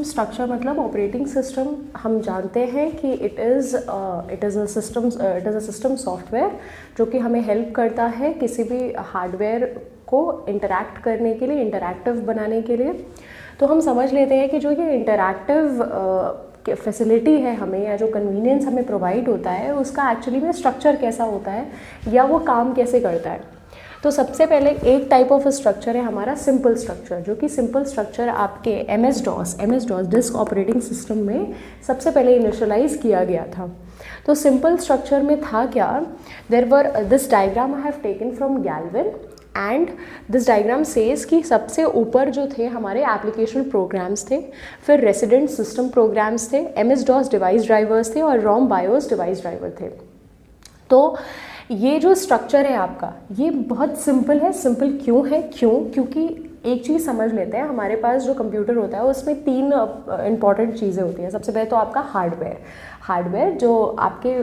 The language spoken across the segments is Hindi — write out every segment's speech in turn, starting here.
स्ट्रक्चर मतलब ऑपरेटिंग सिस्टम हम जानते हैं कि it is a system software जो कि हमें हेल्प करता है किसी भी हार्डवेयर को इंटरैक्ट करने के लिए, इंटरैक्टिव बनाने के लिए। तो हम समझ लेते हैं कि जो ये इंटरैक्टिव फैसिलिटी है हमें, या जो कन्वीनियंस हमें प्रोवाइड होता है, उसका एक्चुअली में स्ट्रक्चर कैसा होता है या वो काम कैसे करता है। तो सबसे पहले एक टाइप ऑफ स्ट्रक्चर है हमारा सिंपल स्ट्रक्चर, जो कि सिंपल स्ट्रक्चर आपके M S DOS disk operating system में सबसे पहले इनिशियलाइज किया गया था। तो सिंपल स्ट्रक्चर में था क्या, there were this diagram I have taken from Galvin and this diagram says कि सबसे ऊपर जो थे हमारे एप्लीकेशन प्रोग्राम्स थे, फिर रेसिडेंट सिस्टम प्रोग्राम्स थे, M S DOS device drivers थे और रोम बायोस डिवाइस ड्राइवर थे। तो ये जो स्ट्रक्चर है आपका, ये बहुत सिंपल है। सिंपल क्यों है? क्योंकि एक चीज़ समझ लेते हैं, हमारे पास जो कंप्यूटर होता है उसमें 3 इंपॉर्टेंट चीज़ें होती हैं। सबसे पहले तो आपका हार्डवेयर जो आपके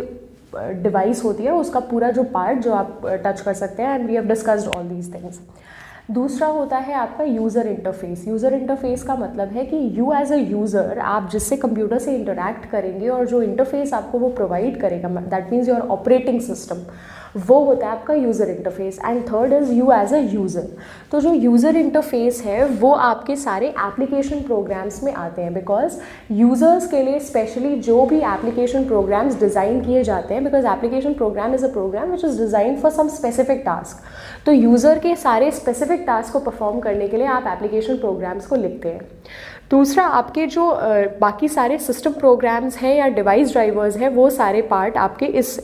डिवाइस होती है, उसका पूरा जो पार्ट जो आप टच कर सकते हैं, and we have discussed all these things. दूसरा होता है आपका यूज़र इंटरफेस। यूज़र इंटरफेस का मतलब है कि यू एज अ यूज़र, आप जिससे कंप्यूटर से इंटरैक्ट करेंगे और जो इंटरफेस आपको वो प्रोवाइड करेगा, that means your operating system, वो होता है आपका user interface. And third is you as a user. तो जो यूज़र इंटरफेस है वो आपके सारे एप्लीकेशन प्रोग्राम्स में आते हैं, बिकॉज यूज़र्स के लिए स्पेशली जो भी एप्लीकेशन प्रोग्राम्स डिज़ाइन किए जाते हैं, because application program is a program which is design for some specific task. तो यूज़र के सारे स्पेसिफिक टास्क को परफॉर्म करने के लिए आप एप्लीकेशन प्रोग्राम्स को लिखते हैं। दूसरा, आपके जो बाकी सारे सिस्टम प्रोग्राम्स हैं या डिवाइस ड्राइवर्स हैं, वो सारे पार्ट आपके इस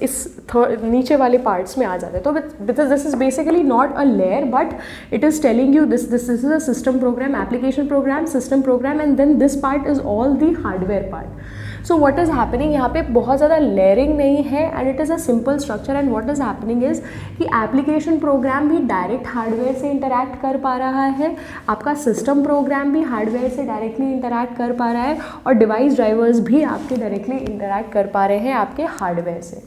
नीचे वाले पार्ट्स में आ जाते हैं। तो this is basically not a layer, but it is telling you this is a system program, application program, system program, and then this part is all the hardware part. So what is happening, यहाँ पे बहुत ज़्यादा लेयरिंग नहीं है, and it is a simple structure. And what is happening is कि एप्लीकेशन प्रोग्राम भी डायरेक्ट हार्डवेयर से इंटरैक्ट कर पा रहा है, आपका सिस्टम प्रोग्राम भी हार्डवेयर से डायरेक्टली इंटरैक्ट कर पा रहा है, और डिवाइस ड्राइवर्स भी आपके डायरेक्टली इंटरैक्ट कर पा रहे हैं आपके हार्डवेयर से।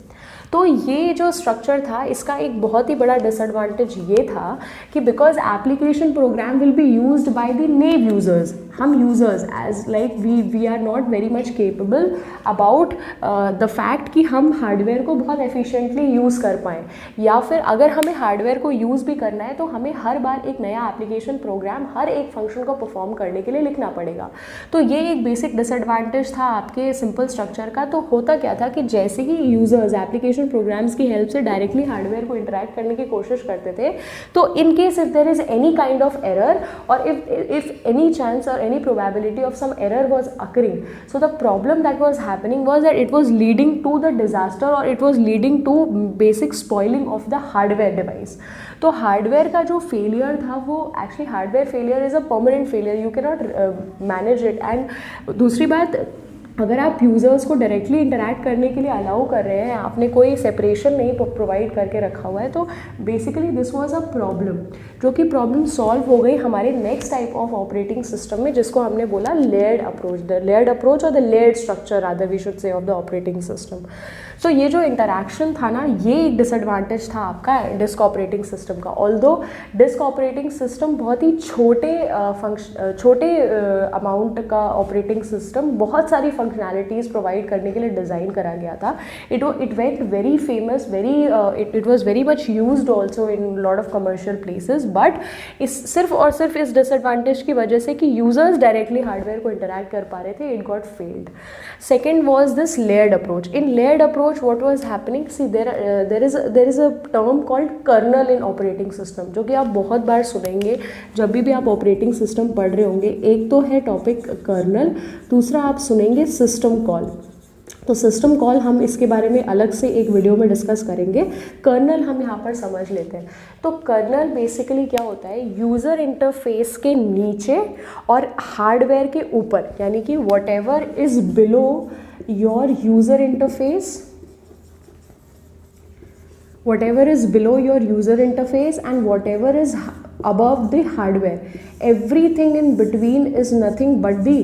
तो ये जो स्ट्रक्चर था, इसका एक बहुत ही बड़ा डिसएडवांटेज ये था कि because application program will be used by the naive users, हम users as like we are not very much capable about the fact कि हम हार्डवेयर को बहुत एफिशिएंटली यूज़ कर पाएँ, या फिर अगर हमें हार्डवेयर को यूज़ भी करना है तो हमें हर बार एक नया एप्लीकेशन प्रोग्राम हर एक फंक्शन को परफॉर्म करने के लिए लिखना पड़ेगा। तो ये एक बेसिक डिसएडवांटेज था आपके सिंपल स्ट्रक्चर का। तो होता क्या था कि जैसे ही यूज़र्स एप्लीकेशन प्रोग्राम्स की हेल्प से डायरेक्टली हार्डवेयर को इंटरैक्ट करने की कोशिश करते थे, तो in case if there is any kind of error, और if any chance or any probability of some error was occurring, so the problem that was happening was that it was leading to the disaster, or it was leading to basic spoiling of the hardware device. तो हार्डवेयर का जो फेलियर था, वो actually hardware failure is a permanent failure, you can not manage it. And दूसरी बात, अगर आप यूज़र्स को डायरेक्टली इंटरैक्ट करने के लिए अलाउ कर रहे हैं, आपने कोई सेपरेशन नहीं प्रोवाइड करके रखा हुआ है, तो basically this was a problem, जो कि प्रॉब्लम सॉल्व हो गई हमारे next type of operating system में, जिसको हमने बोला layered approach, the layered approach और the layered structure rather we should say of the operating system. तो ये जो इंटरैक्शन था ना, ये एक डिसएडवांटेज था आपका डिस्क ऑपरेटिंग सिस्टम का। ऑल्दो डिस्क ऑपरेटिंग सिस्टम बहुत ही छोटे अमाउंट का ऑपरेटिंग सिस्टम बहुत सारी फंक्शनैलिटीज़ प्रोवाइड करने के लिए डिज़ाइन करा गया था। It went very famous, it was very much used also in lot of commercial places, but सिर्फ और सिर्फ इस डिसएडवांटेज की वजह से कि यूजर्स डायरेक्टली हार्डवेयर को इंटरैक्ट कर पा रहे थे, it got failed. Second was this layered approach. In layered approach what was happening, see there is a term called kernel in operating system, जो कि आप बहुत बार सुनेंगे जब भी आप ऑपरेटिंग सिस्टम पढ़ रहे होंगे। एक तो है टॉपिक कर्नल, दूसरा आप सुनेंगे सिस्टम कॉल। तो सिस्टम कॉल हम इसके बारे में अलग से एक वीडियो में डिस्कस करेंगे। कर्नल हम यहाँ पर समझ लेते हैं। तो कर्नल बेसिकली क्या होता है, यूज़र इंटरफेस के नीचे और हार्डवेयर के ऊपर, यानी कि what ever is below your user interface, whatever is below your user interface and whatever is above the hardware, everything in between is nothing but the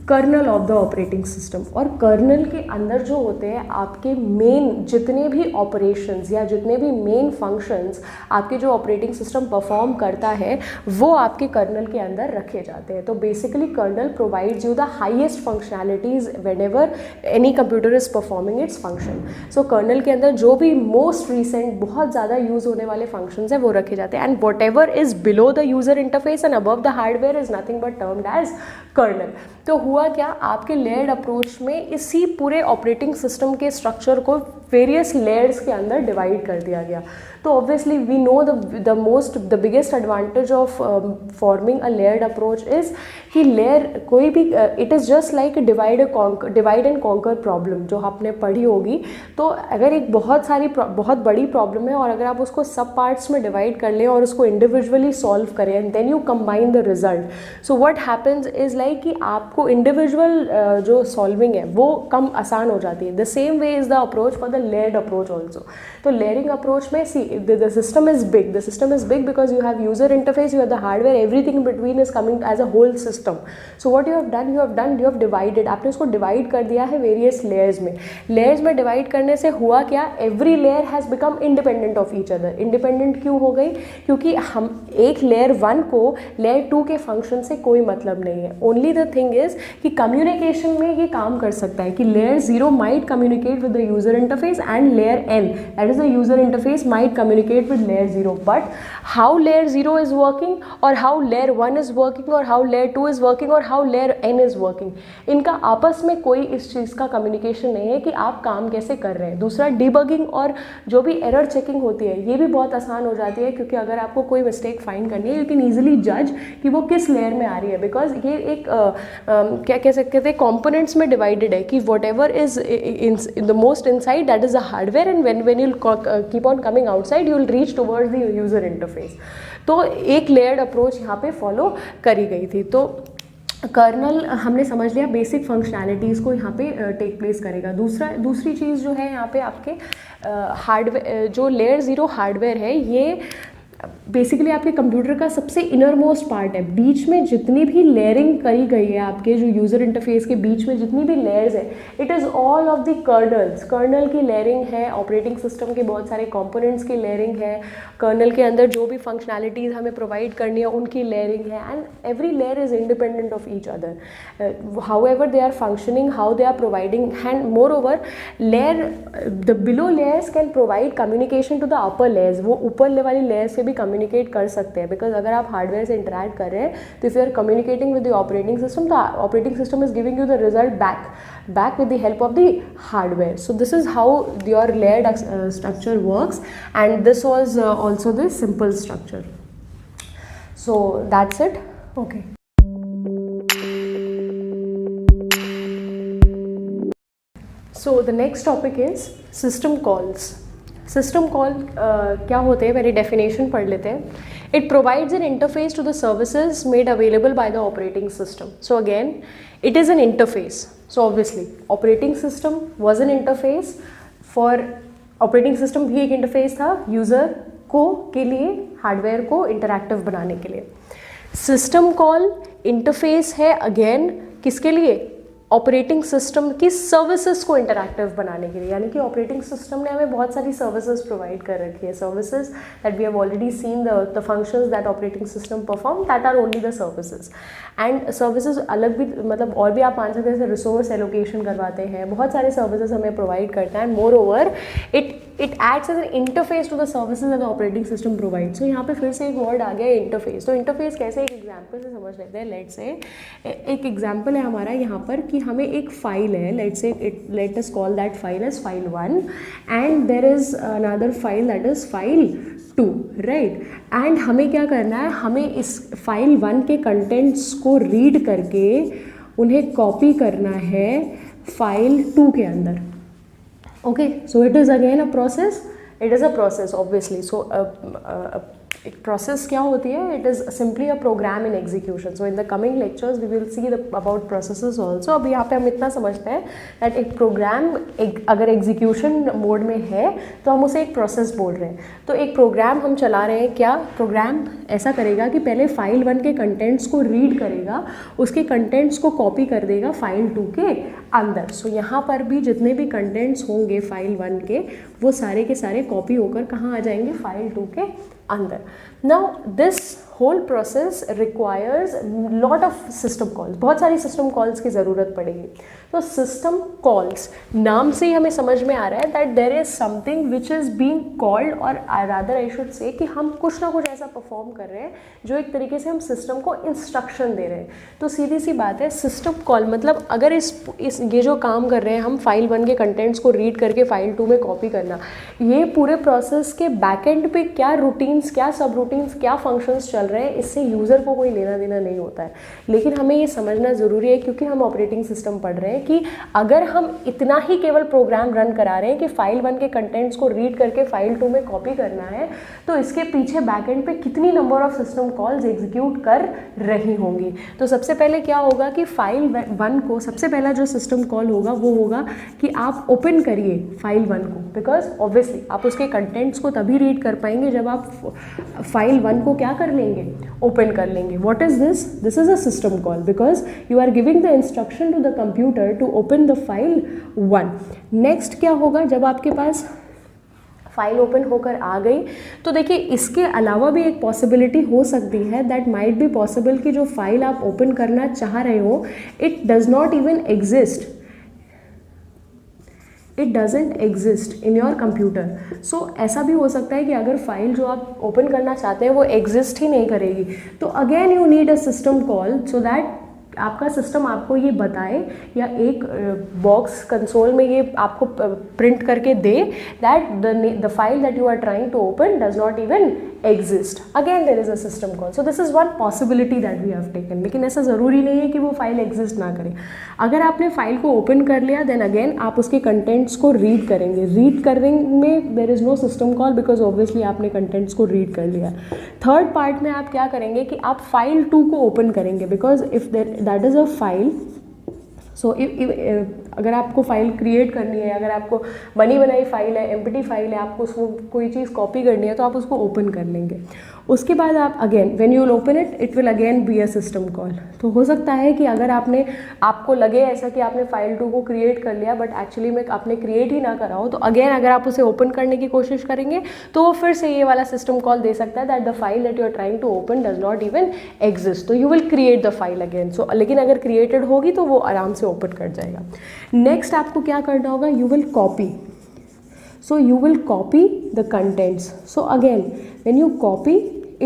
kernel of the operating system. और कर्नल के अंदर जो होते हैं आपके मेन जितने भी ऑपरेशंस या जितने भी मेन फंक्शंस आपके जो ऑपरेटिंग सिस्टम परफॉर्म करता है वो आपके कर्नल के अंदर रखे जाते हैं। तो basically kernel provides you the highest functionalities whenever any computer is performing its function. So kernel के अंदर जो भी मोस्ट रिसेंट बहुत ज़्यादा यूज़ होने वाले फंक्शंस हैं वो रखे जाते हैं, and whatever is below the user interface and above the hardware is nothing but termed as kernel. तो हुआ क्या, आपके लेयर्ड अप्रोच में इसी पूरे ऑपरेटिंग सिस्टम के स्ट्रक्चर को वेरियस लेयर्स के अंदर डिवाइड कर दिया गया। तो obviously we know the biggest advantage of forming a layered approach is कि लेयर कोई भी it is just like divide and conquer problem जो आपने पढ़ी होगी। तो अगर एक बहुत बड़ी प्रॉब्लम है और अगर आप उसको सब पार्ट्स में डिवाइड कर लें और उसको इंडिविजुअली सॉल्व करें and then you combine the result, so what happens is like कि आपको इंडिविजुअल जो सॉल्विंग है वो कम आसान हो जाती है। The same way is the approach for the layered approach also. तो लेयरिंग अप्रोच में सी the system is big because you have user interface, you have the hardware, everything in between is coming as a whole system. So what you have done, divided, आपने उसको divide कर दिया है various layers में। layers में divide करने से हुआ क्या, every layer has become independent of each other। independent क्यों हो गई, क्योंकि हम एक layer 1 को layer 2 के function से कोई मतलब नहीं है। only the thing is कि communication में ये काम कर सकता है कि layer 0 might communicate with the user interface and layer n, that is the user interface, might communicate with layer 0, but how layer 0 is working or how layer 1 is working or how layer 2 is working or how layer n is working, इनका आपस में कोई इस चीज़ का कम्युनिकेशन नहीं है कि आप काम कैसे कर रहे हैं। दूसरा, डिबगिंग और जो भी एरर चेकिंग होती है ये भी बहुत आसान हो जाती है, क्योंकि अगर आपको कोई मिस्टेक फाइंड करनी है यू कैन ईजिली जज कि वो किस लेयर में आ रही है, बिकॉज ये एक क्या कह सकते थे कॉम्पोनेंट्स में डिवाइडेड है कि what ever is in the most inside that is the hardware and when you keep on coming outside you will reach towards the user interface. तो एक लेयर्ड अप्रोच यहाँ पे फॉलो करी गई थी। तो कर्नल हमने समझ लिया बेसिक फंक्शनैलिटीज़ को यहाँ पे टेक प्लेस करेगा। दूसरी चीज़ जो है यहाँ पे आपके हार्डवेयर जो लेयर 0 हार्डवेयर है ये बेसिकली आपके कंप्यूटर का सबसे इनर मोस्ट पार्ट है। बीच में जितनी भी लेयरिंग करी गई है आपके जो यूज़र इंटरफेस के बीच में जितनी भी लेयर्स है, it is all of the kernels. Kernel की लेयरिंग है, ऑपरेटिंग सिस्टम के बहुत सारे कंपोनेंट्स की लेयरिंग है, कर्नल के अंदर जो भी फंक्शनैलिटीज़ हमें प्रोवाइड करनी है उनकी लेयरिंग है, and every layer is independent of each other. However they are functioning, how they are providing, and moreover layer the below layers can provide communication to the upper layers. वो ऊपर वाली लेयर से भी कम्युनिकेट कर सकते हैं, बिकॉज अगर आप हार्डवेयर से इंटरैक्ट कर रहे हैं तो if you are communicating with the operating system, तो operating system is giving you the result back with the help of the hardware. So this is how your layered structure works, and this was also the simple structure. So that's it. Okay. So the next topic is system calls. System call क्या होते हैं, मेरी डेफिनेशन पढ़ लेते हैं. It provides an interface to the services made available by the operating system. So again it is an interface. So obviously operating system was an interface for operating system भी एक इंटरफेस था यूज़र को के लिए हार्डवेयर को इंटरैक्टिव बनाने के लिए. सिस्टम कॉल इंटरफेस है अगेन किसके लिए, ऑपरेटिंग सिस्टम की सर्विसेज को इंटरैक्टिव बनाने के लिए. यानी कि ऑपरेटिंग सिस्टम ने हमें बहुत सारी सर्विसेज प्रोवाइड कर रखी है. Services that we have already seen the functions that operating system perform, that are only the services. And services अलग भी मतलब और भी आप मान सकते हैं, जैसे रिसोर्स एलोकेशन करवाते हैं, बहुत सारे सर्विसेज हमें प्रोवाइड करता है. Moreover it acts as an interface to the services that operating system provide. So यहाँ पे फिर से एक वर्ड आ गया इंटरफेस. तो इंटरफेस कैसे, एक एग्जाम्पल से समझ लेते हैं. लेट्स से एक एग्जाम्पल है हमारा यहाँ पर कि हमें एक फाइल है, let us call that file as file 1 and there is another file that is file 2, right. एंड हमें क्या करना है, हमें इस फाइल 1 के कंटेंट्स को रीड करके उन्हें कॉपी करना है फाइल 2 के अंदर. Okay, so it is again a process. It is a process obviously. So एक प्रोसेस क्या होती है, it is simply a program in execution. So in the coming lectures we will see about processes also. अब यहाँ पे हम इतना समझते हैं दैट एक प्रोग्राम अगर एग्जीक्यूशन मोड में है तो हम उसे एक प्रोसेस बोल रहे हैं. तो एक प्रोग्राम हम चला रहे हैं, क्या प्रोग्राम ऐसा करेगा कि पहले फाइल 1 के कंटेंट्स को रीड करेगा, उसके कंटेंट्स को कॉपी कर देगा फाइल 2 के अंदर. सो यहाँ पर भी जितने भी कंटेंट्स होंगे फाइल 1 के वो सारे के सारे कॉपी होकर कहाँ आ जाएंगे, फाइल 2 के अंदर. Now this whole process requires lot of system calls, बहुत सारी सिस्टम कॉल्स की ज़रूरत पड़ेगी. तो सिस्टम कॉल्स नाम से ही हमें समझ में आ रहा है that there is something which is being called, और रादर आई शुड से कि हम कुछ ना कुछ ऐसा परफॉर्म कर रहे हैं जो एक तरीके से हम सिस्टम को इंस्ट्रक्शन दे रहे हैं. तो सीधी सी बात है, सिस्टम कॉल मतलब अगर इस ये जो काम कर रहे हैं हम फाइल 1 के कंटेंट्स को रीड करके फाइल 2 में कॉपी करना, ये पूरे प्रोसेस के बैक एंड पे क्या रूटीन्स, क्या सब रूटीन्स, क्या फंक्शंस चल रहे हैं, इससे यूज़र को कोई लेना देना नहीं होता है. लेकिन हमें ये समझना ज़रूरी है क्योंकि हम ऑपरेटिंग सिस्टम पढ़ रहे हैं कि अगर हम इतना ही केवल प्रोग्राम रन करा रहे हैं कि फाइल 1 के कंटेंट्स को रीड करके फाइल 2 में कॉपी करना है, तो इसके पीछे बैक एंड पे कितनी number of system calls execute कर रही होंगी. तो सबसे पहले क्या होगा कि फाइल 1 को सबसे पहला जो सिस्टम कॉल होगा वो होगा कि आप ओपन करिए फाइल 1 को, बिकॉज ऑब्वियसली आप उसके कंटेंट्स को तभी रीड कर पाएंगे जब आप फाइल 1 को क्या कर लेंगे, ओपन कर लेंगे. What is this? This is a system call because you are giving the instruction to the computer to open the file 1. Next क्या होगा, जब आपके पास फाइल ओपन होकर आ गई तो देखिए इसके अलावा भी एक पॉसिबिलिटी हो सकती है, दैट माइट बी पॉसिबल कि जो फाइल आप ओपन करना चाह रहे हो it does not even exist, it doesn't exist in your computer. So ऐसा भी हो सकता है कि अगर फाइल जो आप ओपन करना चाहते हैं वो एग्जिस्ट ही नहीं करेगी, तो again you need a system call so that आपका सिस्टम आपको ये बताए या एक बॉक्स कंसोल में ये आपको प्रिंट करके दे that the file that you are trying to open does not even exist. Again there is a system call. So this is one possibility that we have taken. लेकिन ऐसा ज़रूरी नहीं है कि वो फाइल एग्जिस्ट ना करे. अगर आपने फाइल को ओपन कर लिया देन अगेन आप उसके कंटेंट्स को रीड करेंगे. रीड करने में there is no system call because obviously आपने कंटेंट्स को रीड कर लिया. थर्ड पार्ट में आप क्या करेंगे कि आप फाइल 2 को ओपन करेंगे because if that is a file. So अगर आपको फाइल क्रिएट करनी है, अगर आपको बनी बनाई फाइल है, एम्प्टी फाइल है, आपको उसको कोई चीज़ कॉपी करनी है तो आप उसको ओपन कर लेंगे. उसके बाद आप again when you will open it will again B a system call. तो हो सकता है कि अगर आपको लगे ऐसा कि आपने फाइल 2 को क्रिएट कर लिया बट एक्चुअली में आपने क्रिएट ही ना करा हो, तो अगेन अगर आप उसे ओपन करने की कोशिश करेंगे तो वो फिर से ये वाला सिस्टम कॉल दे सकता है that the file that you are trying to open does not even exist. तो you will create the file again. So लेकिन अगर क्रिएटेड होगी तो वो आराम से ओपन कर जाएगा. नेक्स्ट आपको क्या करना होगा, you will copy. So you will copy the contents. So again, when you copy,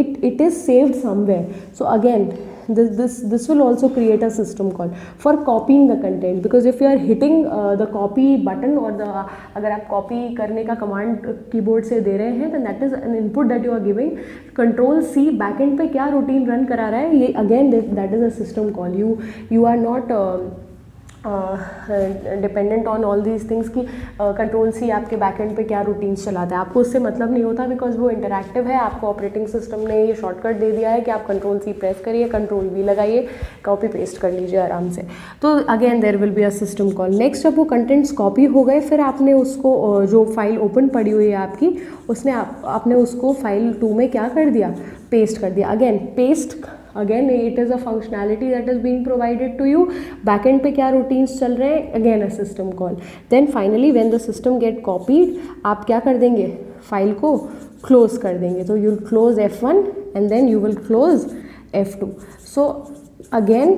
it is saved somewhere. So again, this will also create a system call for copying the content, because if you are hitting the copy button or the अगर आप copy करने का command keyboard से दे रहे हैं then that is an input that you are giving. Control C backend पे क्या routine run करा रहा है, ये again that is a system call. You are not dependent on all these things की कंट्रोल सी आपके बैकएंड पे क्या रूटीन्स चलाता है, आपको उससे मतलब नहीं होता बिकॉज वो इंटरैक्टिव है. आपको ऑपरेटिंग सिस्टम ने ये शॉर्टकट दे दिया है कि आप कंट्रोल सी प्रेस करिए, कंट्रोल वी लगाइए, कॉपी पेस्ट कर लीजिए आराम से. तो again there will be a system call. Next जब वो कंटेंट्स कॉपी हो गए फिर आपने उसको जो फाइल ओपन पड़ी हुई है आपकी उसने आपने उसको फाइल 2 में क्या कर दिया, पेस्ट कर दिया. Again paste, again it is a functionality that is being provided to you. Backend पे क्या रूटीन्स चल रहे हैं, again a system call. Then finally when the system get copied आप क्या कर देंगे, फाइल को क्लोज कर देंगे. तो you will close F1 and then you will close F2. So again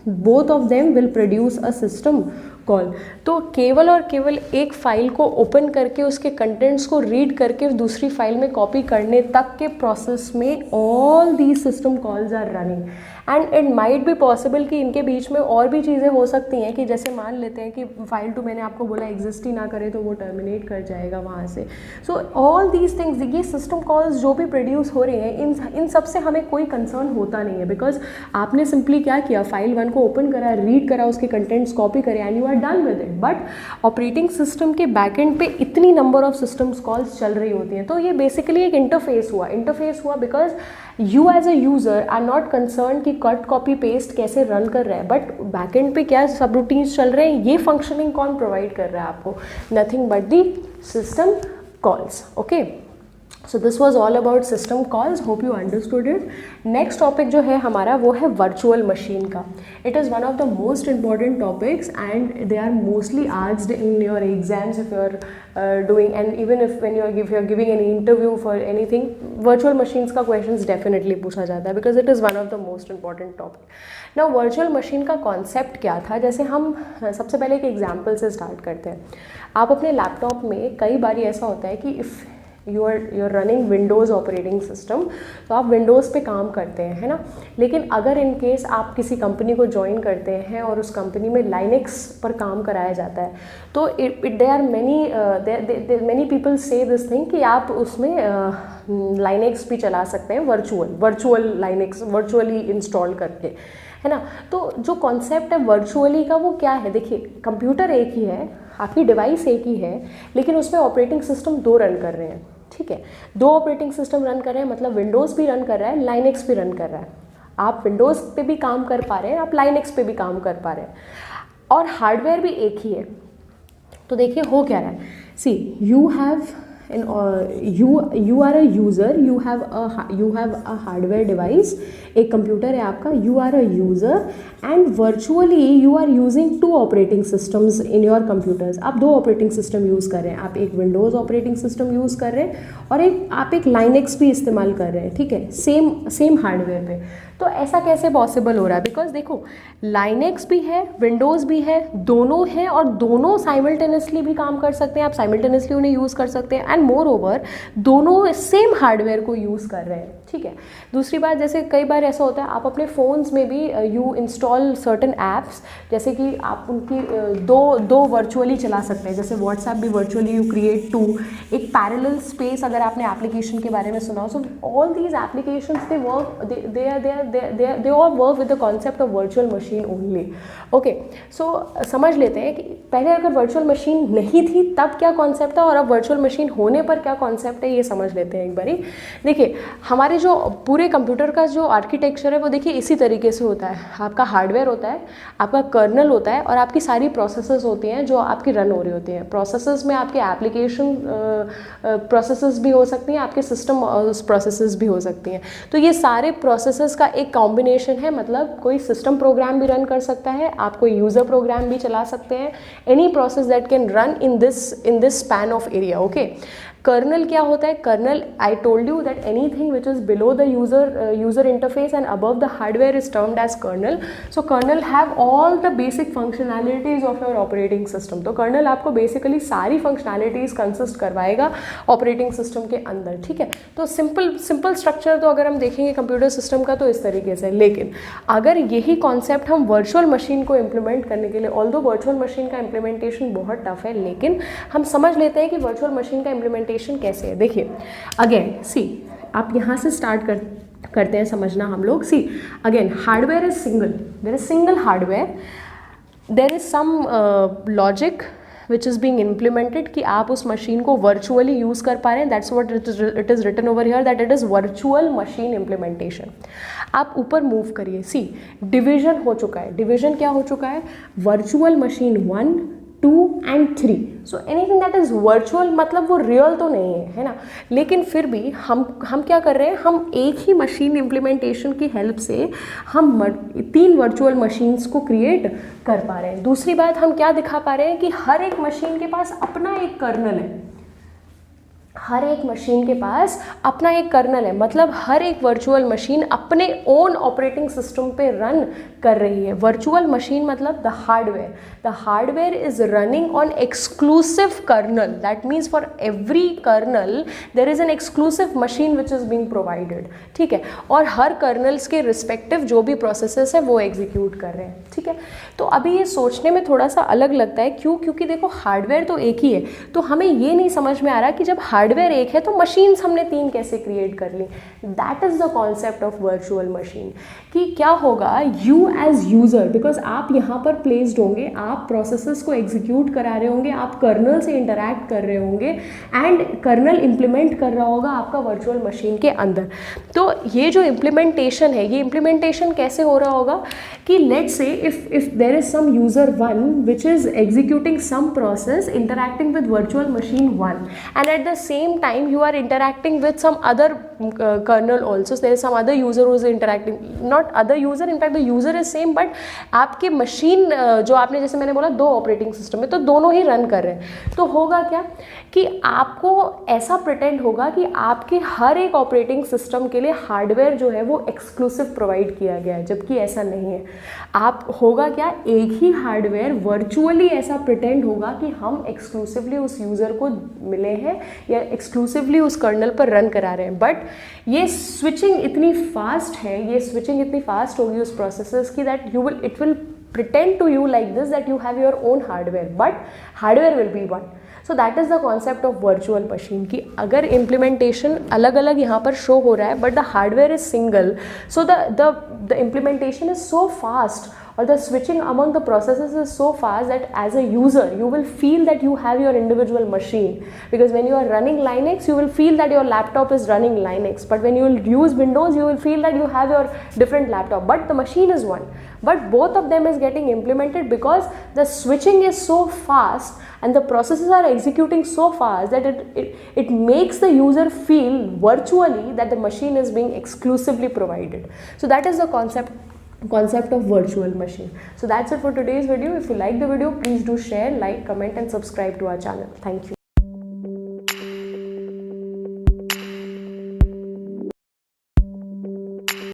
both of them will produce a system call. तो केवल और केवल एक फाइल को ओपन करके उसके कंटेंट्स को रीड करके दूसरी फाइल में कॉपी करने तक के प्रोसेस में all these system calls are running. And it might be possible कि इनके बीच में और भी चीज़ें हो सकती हैं कि जैसे मान लेते हैं कि फाइल 2 मैंने आपको बोला एग्जिस्ट ही ना करे तो वो टर्मिनेट कर जाएगा वहाँ से. सो ऑल दीज थिंग्स, ये सिस्टम कॉल्स जो भी प्रोड्यूस हो रहे हैं इन सब से हमें कोई कंसर्न होता नहीं है बिकॉज आपने सिंपली क्या किया, फाइल 1 को ओपन करा, रीड करा, उसके कंटेंट्स कॉपी करे and you are are done with it. But operating system के बैकएंड पे इतनी नंबर ऑफ सिस्टम्स कॉल्स चल रही होती हैं, तो ये बेसिकली एक इंटरफेस हुआ because you as a user are not concern कि कट कॉपी पेस्ट कैसे रन कर रहा है, बट बैकएंड पे क्या सब रूटीन्स चल रहे हैं, ये फंक्शनिंग कौन प्रोवाइड कर रहा है आपको? Nothing but the system calls. Okay, so this was all about system calls, hope you understood it. Next topic जो है हमारा वो है वर्चुअल मशीन का। It is one of the most important topics and they are mostly asked in your exams if you are doing, and even if when you are giving any interview for anything, virtual machines का क्वेश्चंस डेफिनेटली पूछा जाता है because it is one of the most important topic. Now virtual machine का कॉन्सेप्ट क्या था? जैसे हम सबसे पहले एक एग्जाम्पल से स्टार्ट करते हैं। आप अपने लैपटॉप में कई बार ऐसा होता है कि if you are running Windows operating system, तो आप विंडोज़ पे काम करते हैं, है ना। लेकिन अगर इन केस आप किसी कंपनी को ज्वाइन करते हैं और उस कंपनी में लाइनेक्स पर काम कराया जाता है, तो दे आर मैनी पीपल से दिस थिंग कि आप उसमें लाइनेक्स भी चला सकते हैं, वर्चुअल लाइनेक्स वर्चुअली इंस्टॉल करके, है ना। तो जो कॉन्सेप्ट है वर्चुअली का वो क्या है? देखिए, कंप्यूटर एक ही है, आपकी डिवाइस एक ही है, लेकिन उसमें ऑपरेटिंग सिस्टम 2 रन कर रहे हैं, ठीक है। 2 ऑपरेटिंग सिस्टम रन कर रहे हैं, मतलब विंडोज़ भी रन कर रहा है, लाइनेक्स भी रन कर रहा है। आप विंडोज़ पे भी काम कर पा रहे हैं, आप लाइनेक्स पे भी काम कर पा रहे हैं, और हार्डवेयर भी एक ही है। तो देखिए हो क्या रहा है, see you have you are a user, you have a hardware device, एक कंप्यूटर है आपका, you are a user and virtually you are using 2 operating systems in your computers। आप 2 ऑपरेटिंग सिस्टम यूज़ कर रहे हैं, आप एक विंडोज़ ऑपरेटिंग सिस्टम यूज़ कर रहे हैं और आप एक लाइनेक्स भी इस्तेमाल कर रहे हैं, ठीक है, सेम हार्डवेयर पे। तो ऐसा कैसे पॉसिबल हो रहा है? बिकॉज देखो, लाइनेक्स भी है, विंडोज़ भी है, दोनों हैं और दोनों साइमल्टेनियसली भी काम कर सकते हैं, आप साइमल्टेनियसली उन्हें यूज़ कर सकते हैं, एंड मोर ओवर दोनों सेम हार्डवेयर को यूज़ कर रहे हैं, ठीक है। दूसरी बात, जैसे कई बार ऐसा होता है आप अपने फ़ोन्स में भी यू इंस्टॉल सर्टन ऐप्स, जैसे कि आप उनकी दो वर्चुअली चला सकते हैं, जैसे व्हाट्सएप भी वर्चुअली यू क्रिएट 2, एक पैरेलल स्पेस, अगर आपने एप्लीकेशन के बारे में सुना हो, so all these applications they all work with the concept of virtual machine only. Okay, so समझ लेते हैं कि पहले अगर वर्चुअल मशीन नहीं थी तब क्या कॉन्सेप्ट था और अब वर्चुअल मशीन होने पर क्या कॉन्सेप्ट है, ये समझ लेते हैं एक बारी। देखिए, हमारे जो पूरे कंप्यूटर का जो आर्किटेक्चर है वो देखिए इसी तरीके से होता है। आपका हार्डवेयर होता है, आपका कर्नल होता है और आपकी सारी प्रोसेसेस होती हैं जो आपकी रन हो रही होती हैं। प्रोसेसेस में आपके एप्लीकेशन प्रोसेसेस भी हो सकती हैं, आपके सिस्टम प्रोसेसेस भी हो सकती हैं। तो ये सारे प्रोसेसेस का एक कॉम्बिनेशन है, मतलब कोई सिस्टम प्रोग्राम भी रन कर सकता है, आप कोई यूज़र प्रोग्राम भी चला सकते हैं, any process that can run in this span of area. Okay, kernel क्या होता है? Kernel, I told you that anything which is below the user interface and above the hardware is termed as kernel. So kernel have all the basic functionalities of your operating system. तो कर्नल आपको बेसिकली सारी फंक्शनैलिटीज कंसिस्ट करवाएगा ऑपरेटिंग सिस्टम के अंदर, ठीक है। तो सिंपल स्ट्रक्चर तो अगर हम देखेंगे कंप्यूटर सिस्टम का तो इस तरीके से, लेकिन अगर यही कॉन्सेप्ट हम वर्चुअल मशीन को इम्प्लीमेंट करने के लिए, ऑल्दो वर्चुअल मशीन का इम्प्लीमेंटेशन बहुत टफ है, लेकिन हम समझ लेते हैं कि वर्चुअल मशीन का इम्प्लीमेंटेशन कैसे है। देखिए, अगेन सी, आप यहाँ से स्टार्ट करते हैं समझना हम लोग। See again, hardware is single, there is single hardware, there is some logic which is being implemented कि आप उस मशीन को वर्चुअली यूज़ कर पा रहे हैं। That's what it is written over here, that it is virtual machine implementation. आप ऊपर मूव करिए, सी डिवीजन हो चुका है। डिवीजन क्या हो चुका है? Virtual machine 1, 2 and 3। So anything that is virtual मतलब वो रियल तो नहीं है ना, लेकिन फिर भी हम क्या कर रहे हैं, हम एक ही मशीन इम्प्लीमेंटेशन की हेल्प से हम 3 वर्चुअल मशीन्स को क्रिएट कर पा रहे हैं। दूसरी बात, हम क्या दिखा पा रहे हैं कि हर एक मशीन के पास अपना एक कर्नल है, हर एक मशीन के पास अपना एक कर्नल है, मतलब हर एक वर्चुअल मशीन अपने ओन ऑपरेटिंग सिस्टम पे रन कर रही है। वर्चुअल मशीन मतलब the hardware is running on exclusive kernel, that means for every kernel there is an exclusive machine which is being provided, ठीक है, और हर कर्नल्स के रिस्पेक्टिव जो भी प्रोसेसेस है वो एग्जीक्यूट कर रहे हैं, ठीक है। तो अभी ये सोचने में थोड़ा सा अलग लगता है, क्यों? क्योंकि देखो हार्डवेयर तो एक ही है, तो हमें ये नहीं समझ में आ रहा कि जब हार्डवेयर एक है तो मशीन्स हमने 3 कैसे क्रिएट कर ली। That is the concept of virtual machine, कि क्या होगा, यू एज यूज़र, बिकॉज आप यहाँ पर प्लेस्ड होंगे, आप प्रोसेसेस को एग्जीक्यूट करा रहे होंगे, आप कर्नल से इंटरैक्ट कर रहे होंगे एंड कर्नल इम्प्लीमेंट कर रहा होगा आपका वर्चुअल मशीन के अंदर। तो ये जो इम्प्लीमेंटेशन है, ये इम्प्लीमेंटेशन कैसे हो रहा होगा कि let's say if there is some user 1 which is executing some process interacting with virtual machine 1 and at the same time you are interacting with some other kernel also, so there is some other user who is interacting, not other user, in fact the user is same, but आपके मशीन जो आपने, जैसे मैंने बोला 2 ऑपरेटिंग सिस्टम है तो दोनों ही रन कर रहे हैं, तो होगा क्या कि आपको ऐसा प्रिटेंड होगा कि आपके हर एक ऑपरेटिंग सिस्टम के लिए हार्डवेयर जो है वो एक्सक्लूसिव प्रोवाइड किया गया है, जबकि ऐसा नहीं है। आप होगा क्या, एक ही हार्डवेयर वर्चुअली ऐसा प्रिटेंड होगा कि हम एक्सक्लूसिवली उस यूज़र को मिले हैं या एक्सक्लूसिवली उस कर्नल पर रन करा रहे हैं। बट ये स्विचिंग इतनी फास्ट है, ये स्विचिंग इतनी फास्ट होगी उस प्रोसेसर्स की that it will pretend to you like this that you have your own hardware, but hardware will be one. So that is the concept of virtual machine कि अगर implementation अलग अलग यहाँ पर show हो रहा है but the hardware is single, so the implementation is so fast or the switching among the processes is so fast that as a user you will feel that you have your individual machine, because when you are running Linux you will feel that your laptop is running Linux, but when you will use Windows you will feel that you have your different laptop, but the machine is one, but both of them is getting implemented because the switching is so fast and the processes are executing so fast that it makes the user feel virtually that the machine is being exclusively provided. So that is the concept of virtual machine. So that's it for today's video. If you like the video, please do share, like, comment and subscribe to our channel. Thank you.